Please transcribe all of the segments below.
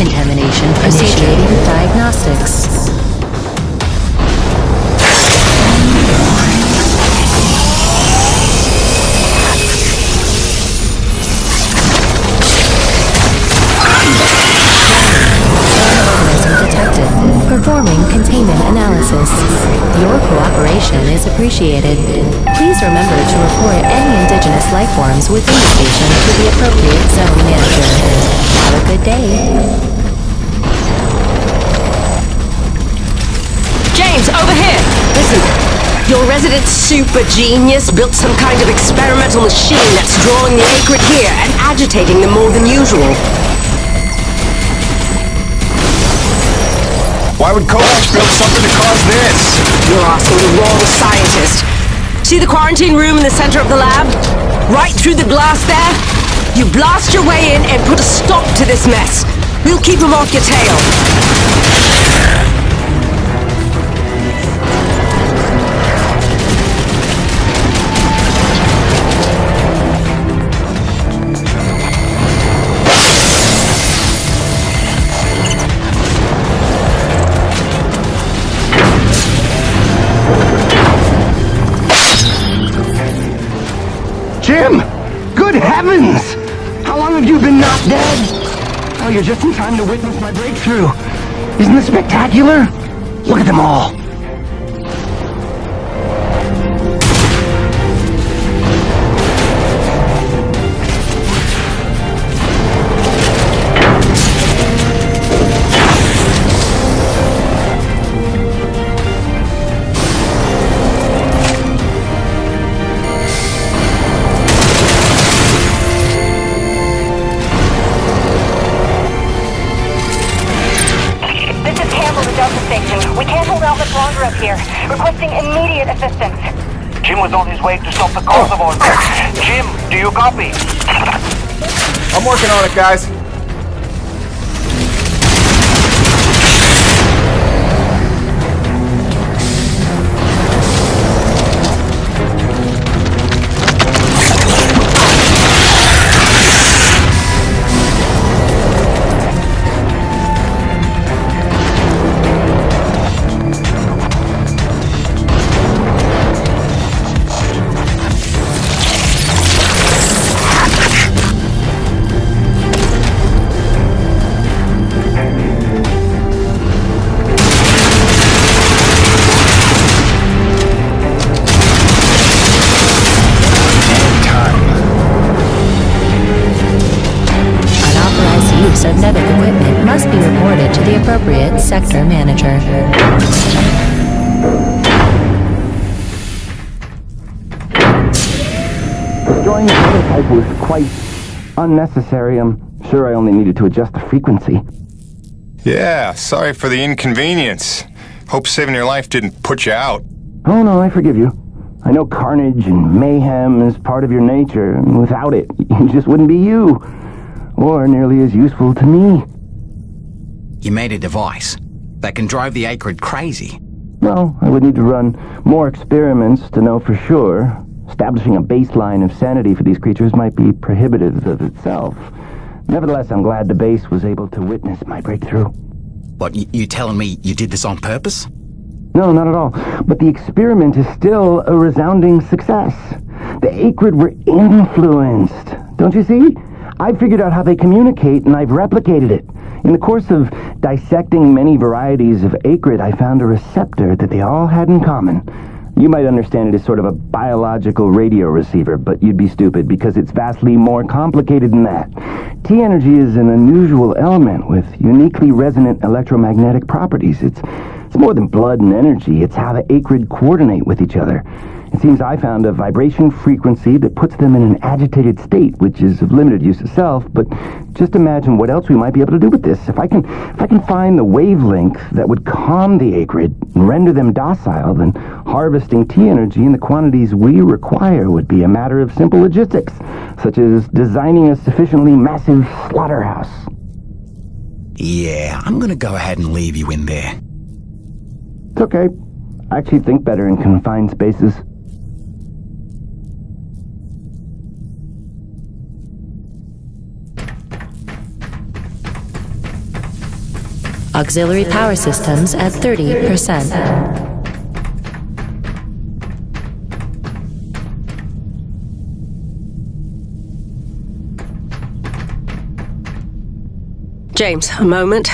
contamination procedure. Initiating diagnostics. Performing containment analysis. Your cooperation is appreciated. Please remember to report any indigenous life forms within the station to the appropriate zone manager. Have a good day. James, over here! Listen, your resident super genius built some kind of experimental machine that's drawing the acrid here and agitating them more than usual. Why would Kovacs build something to cause this? You're asking the wrong scientist. See the quarantine room in the center of the lab? Right through the glass there? You blast your way in and put a stop to this mess. We'll keep them off your tail. Jim! Good heavens! How long have you been not dead? Oh, you're just in time to witness my breakthrough. Isn't this spectacular? Look at them all. Requesting immediate assistance. Jim was on his way to stop the cause of all this. Jim, do you copy? I'm working on it, guys. Unauthorized use of network equipment must be reported to the appropriate sector manager. Destroying the prototype was quite unnecessary. I'm sure I only needed to adjust the frequency. Yeah, sorry for the inconvenience. Hope saving your life didn't put you out. Oh no, I forgive you. I know carnage and mayhem is part of your nature, and without it, you just wouldn't be you. Or nearly as useful to me. You made a device that can drive the acrid crazy. Well, I would need to run more experiments to know for sure. Establishing a baseline of sanity for these creatures might be prohibitive of itself. Nevertheless, I'm glad the base was able to witness my breakthrough. What, you telling me you did this on purpose? No, not at all. But the experiment is still a resounding success. The acrid were influenced. Don't you see? I've figured out how they communicate, and I've replicated it. In the course of dissecting many varieties of acrid, I found a receptor that they all had in common. You might understand it as sort of a biological radio receiver, but you'd be stupid because it's vastly more complicated than that. T-energy is an unusual element with uniquely resonant electromagnetic properties. It's more than blood and energy. It's how the acrid coordinate with each other. It seems I found a vibration frequency that puts them in an agitated state, which is of limited use itself, but just imagine what else we might be able to do with this. If I can find the wavelength that would calm the acrid and render them docile, then harvesting T-energy in the quantities we require would be a matter of simple logistics, such as designing a sufficiently massive slaughterhouse. Yeah, I'm gonna go ahead and leave you in there. It's okay. I actually think better in confined spaces. Auxiliary power systems at 30%. James, a moment.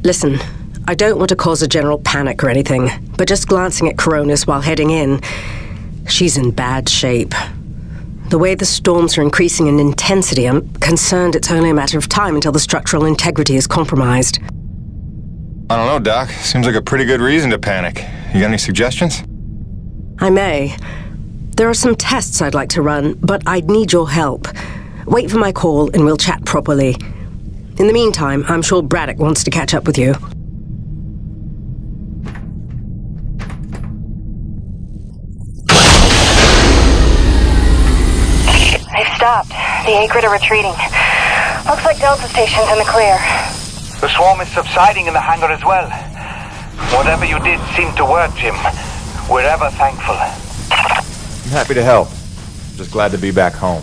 Listen, I don't want to cause a general panic or anything, but just glancing at Coronis while heading in, she's in bad shape. The way the storms are increasing in intensity, I'm concerned it's only a matter of time until the structural integrity is compromised. I don't know, Doc. Seems like a pretty good reason to panic. You got any suggestions? I may. There are some tests I'd like to run, but I'd need your help. Wait for my call and we'll chat properly. In the meantime, I'm sure Braddock wants to catch up with you. They've stopped. The Acrid are retreating. Looks like Delta Station's in the clear. The swarm is subsiding in the hangar as well. Whatever you did seemed to work, Jim. We're ever thankful. I'm happy to help. Just glad to be back home.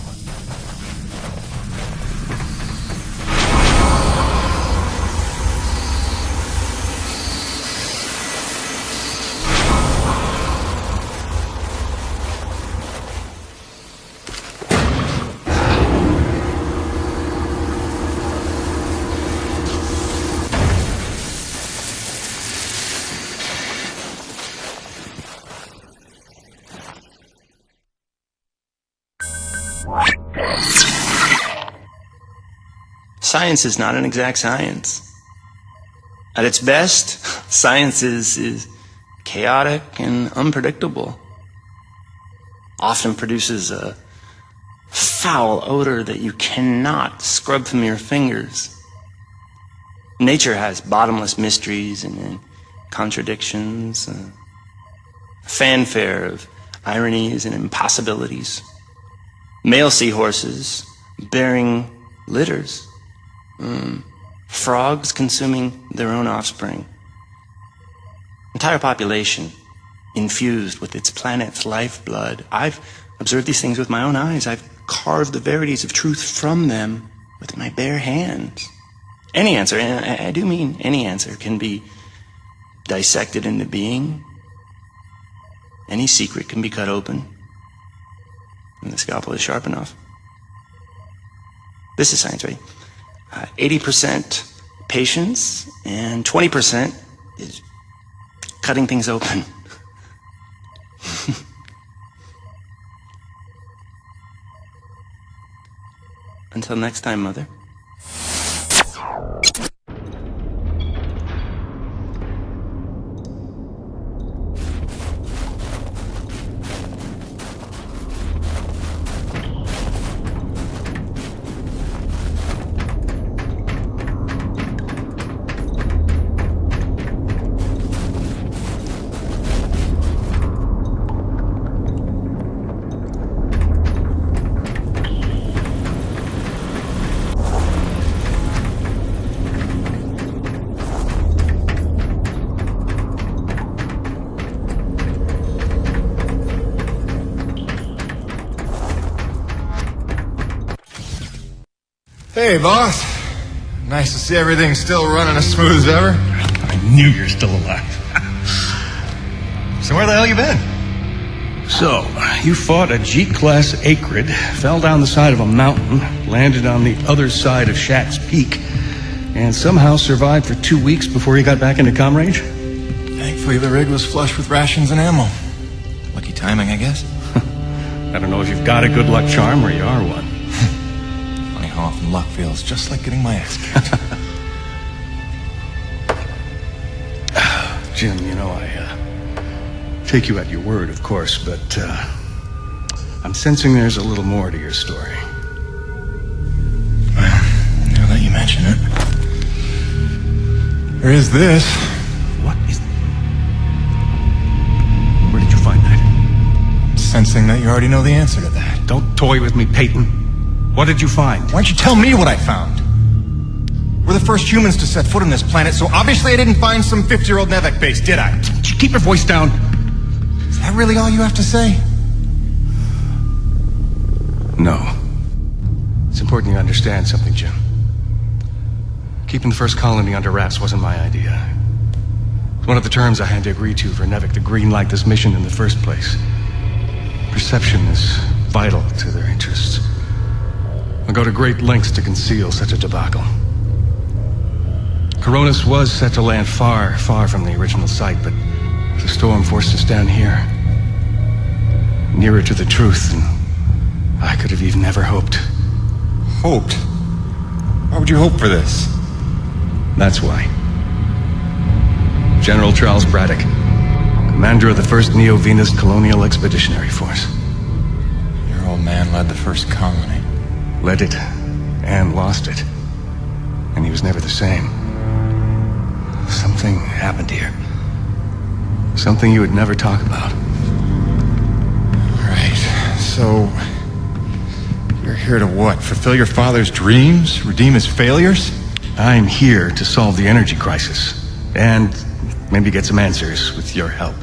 Science is not an exact science. At its best, science is chaotic and unpredictable. Often produces a foul odor that you cannot scrub from your fingers. Nature has bottomless mysteries and contradictions, a fanfare of ironies and impossibilities. Male seahorses bearing litters. Frogs consuming their own offspring. Entire population infused with its planet's lifeblood. I've observed these things with my own eyes. I've carved the verities of truth from them with my bare hands. Any answer, and I do mean any answer, can be dissected into being. Any secret can be cut open, and the scalpel is sharp enough. This is science, right? 80% patience and 20% is cutting things open. Until next time, Mother. Hey, boss. Nice to see everything still running as smooth as ever. I knew you're still alive. So where the hell you been? So, you fought a G-class Acrid, fell down the side of a mountain, landed on the other side of Shack's Peak, and somehow survived for 2 weeks before you got back into comm range? Thankfully, the rig was flush with rations and ammo. Lucky timing, I guess. I don't know if you've got a good luck charm or you are one. Funny how often luck feels just like getting my ass kicked. Jim, you know, I take you at your word, of course, but I'm sensing there's a little more to your story. Well, now that you mention it, there is this. What is... Where did you find that? Sensing that you already know the answer to that. Don't toy with me, Peyton. What did you find? Why don't you tell me what I found? We're the first humans to set foot on this planet, so obviously I didn't find some 50-year-old Nevek base, did I? Keep your voice down. Is that really all you have to say? No. It's important you understand something, Jim. Keeping the first colony under wraps wasn't my idea. One of the terms I had to agree to for Nevik to greenlight this mission in the first place. Perception is vital to their interests. I'll go to great lengths to conceal such a debacle. Coronis was set to land far, far from the original site, but the storm forced us down here. Nearer to the truth than I could have even ever hoped. Hoped? Why would you hope for this? That's why. General Charles Braddock, commander of the 1st Neo-Venus Colonial Expeditionary Force. Your old man led the first colony. Led it, and lost it. And he was never the same. Something happened here. Something you would never talk about. Right, so... you're here to what? Fulfill your father's dreams? Redeem his failures? I'm here to solve the energy crisis. And maybe get some answers with your help.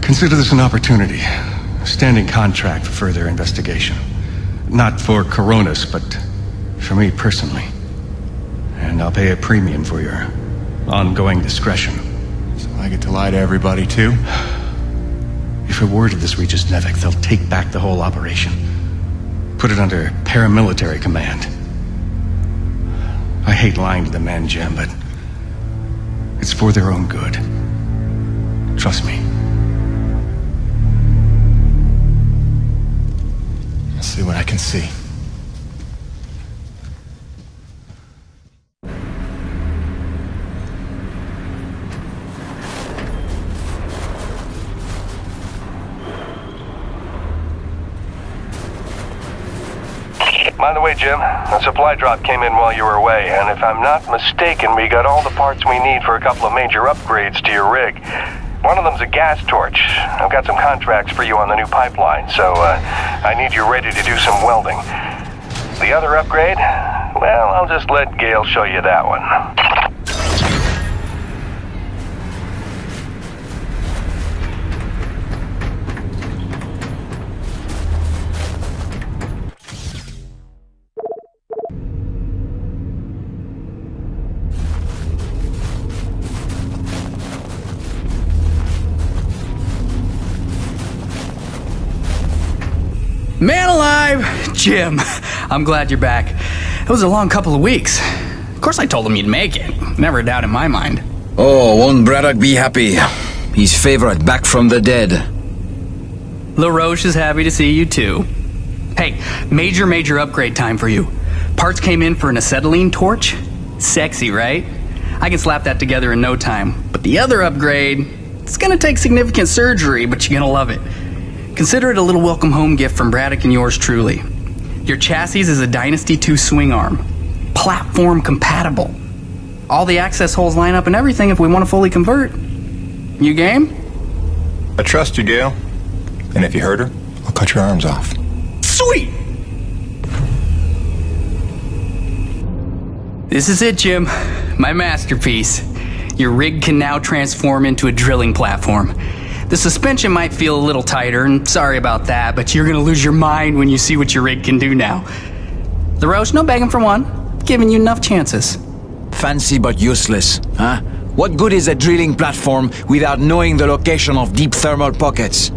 Consider this an opportunity. A standing contract for further investigation. Not for Coronis, but for me personally. And I'll pay a premium for your ongoing discretion. So I get to lie to everybody, too? If a word of this reaches Nevik, they'll take back the whole operation. Put it under paramilitary command. I hate lying to the men, Jim, but it's for their own good. Trust me. I'll see what I can see. By the way, Jim, a supply drop came in while you were away, and if I'm not mistaken, we got all the parts we need for a couple of major upgrades to your rig. One of them's a gas torch. I've got some contracts for you on the new pipeline, so I need you ready to do some welding. The other upgrade? Well, I'll just let Gail show you that one. Man alive! Jim, I'm glad you're back. It was a long couple of weeks. Of course I told him you'd make it. Never a doubt in my mind. Oh, won't Braddock be happy? His favorite back from the dead. LaRoche is happy to see you too. Hey, major upgrade time for you. Parts came in for an acetylene torch. Sexy, right? I can slap that together in no time. But the other upgrade, it's gonna take significant surgery, but you're gonna love it. Consider it a little welcome home gift from Braddock and yours truly. Your chassis is a Dynasty 2 swing arm. Platform compatible. All the access holes line up and everything if we want to fully convert. You game? I trust you, Gail. And if you hurt her, I'll cut your arms off. Sweet! This is it, Jim. My masterpiece. Your rig can now transform into a drilling platform. The suspension might feel a little tighter, and sorry about that, but you're gonna lose your mind when you see what your rig can do now. LaRoche, no begging for one. Giving you enough chances. Fancy but useless, huh? What good is a drilling platform without knowing the location of deep thermal pockets?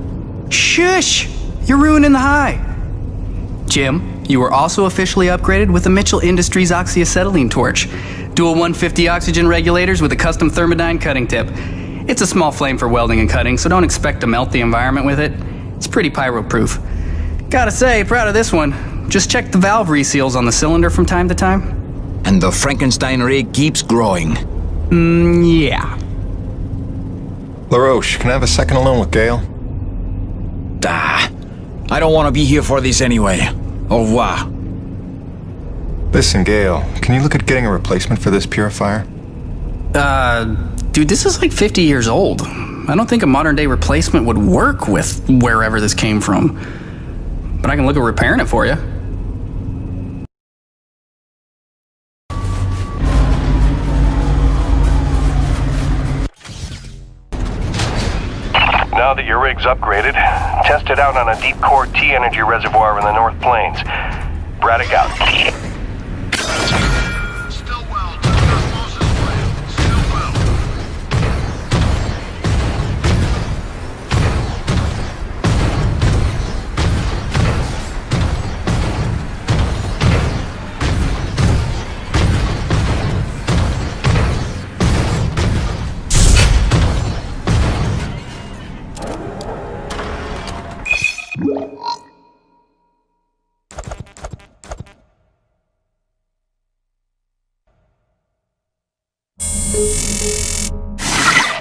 Shush! You're ruining the high. Jim, you were also officially upgraded with the Mitchell Industries oxyacetylene torch. Dual 150 oxygen regulators with a custom thermodyne cutting tip. It's a small flame for welding and cutting, so don't expect to melt the environment with it. It's pretty pyro-proof. Gotta say, proud of this one. Just check the valve reseals on the cylinder from time to time. And the Frankenstein rig keeps growing. Yeah. LaRoche, can I have a second alone with Gail? I don't want to be here for this anyway. Au revoir. Listen, Gail, can you look at getting a replacement for this purifier? Dude, this is like 50 years old. I don't think a modern day replacement would work with wherever this came from. But I can look at repairing it for you. Now that your rig's upgraded, test it out on a deep core T-energy reservoir in the North Plains. Braddock out. Stillwell,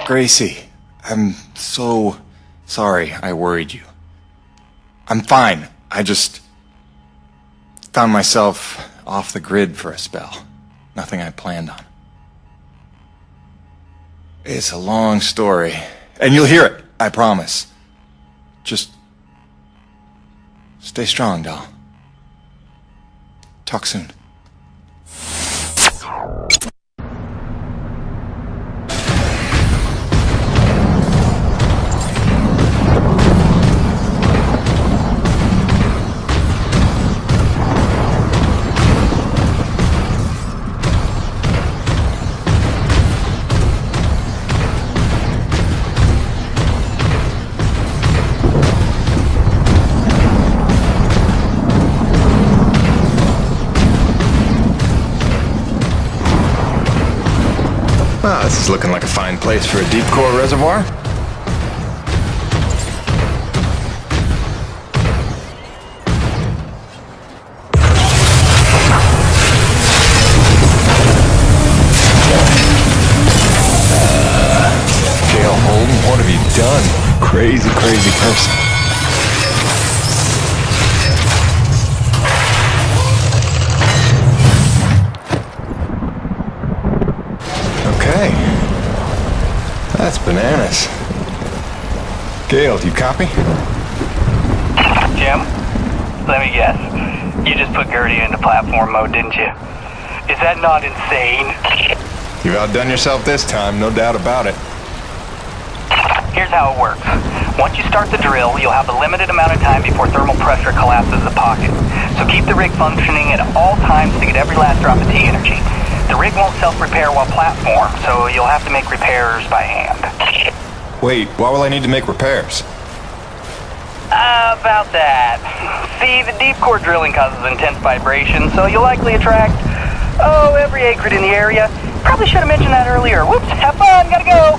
Gracie, I'm so sorry I worried you. I'm fine. I just found myself off the grid for a spell. Nothing I planned on. It's a long story, and you'll hear it, I promise. Just stay strong, doll. Talk soon. Well, this is looking like a fine place for a deep core reservoir. Gail Holden, what have you done? Crazy, crazy person. Okay. That's bananas. Gail, do you copy? Jim, let me guess. You just put Gertie into platform mode, didn't you? Is that not insane? You've outdone yourself this time, no doubt about it. Here's how it works. Once you start the drill, you'll have a limited amount of time before thermal pressure collapses the pocket. So keep the rig functioning at all times to get every last drop of T energy. The rig won't self-repair while platform, so you'll have to make repairs by hand. Wait, why will I need to make repairs? About that. See, the deep core drilling causes intense vibration, so you'll likely attract, every acrid in the area. Probably should have mentioned that earlier. Whoops, have fun, gotta go!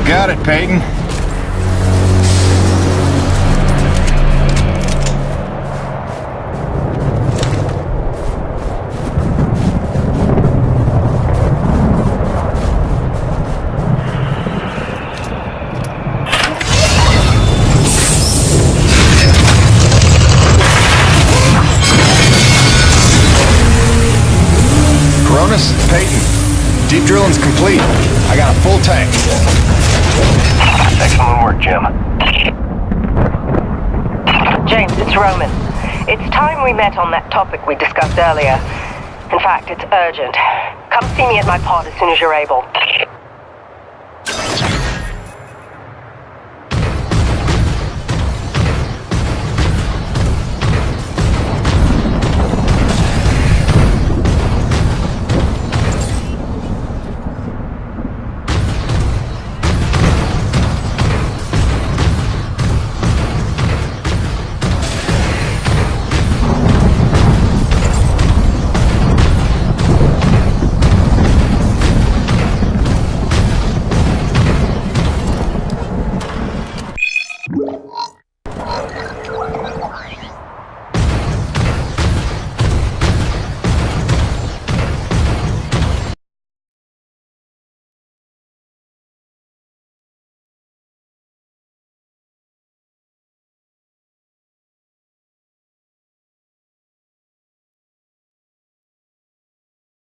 got it, Peyton. Peyton, deep drilling's complete. I got a full tank. Excellent work, Jim. James, it's Roman. It's time we met on that topic we discussed earlier. In fact, it's urgent. Come see me at my pod as soon as you're able.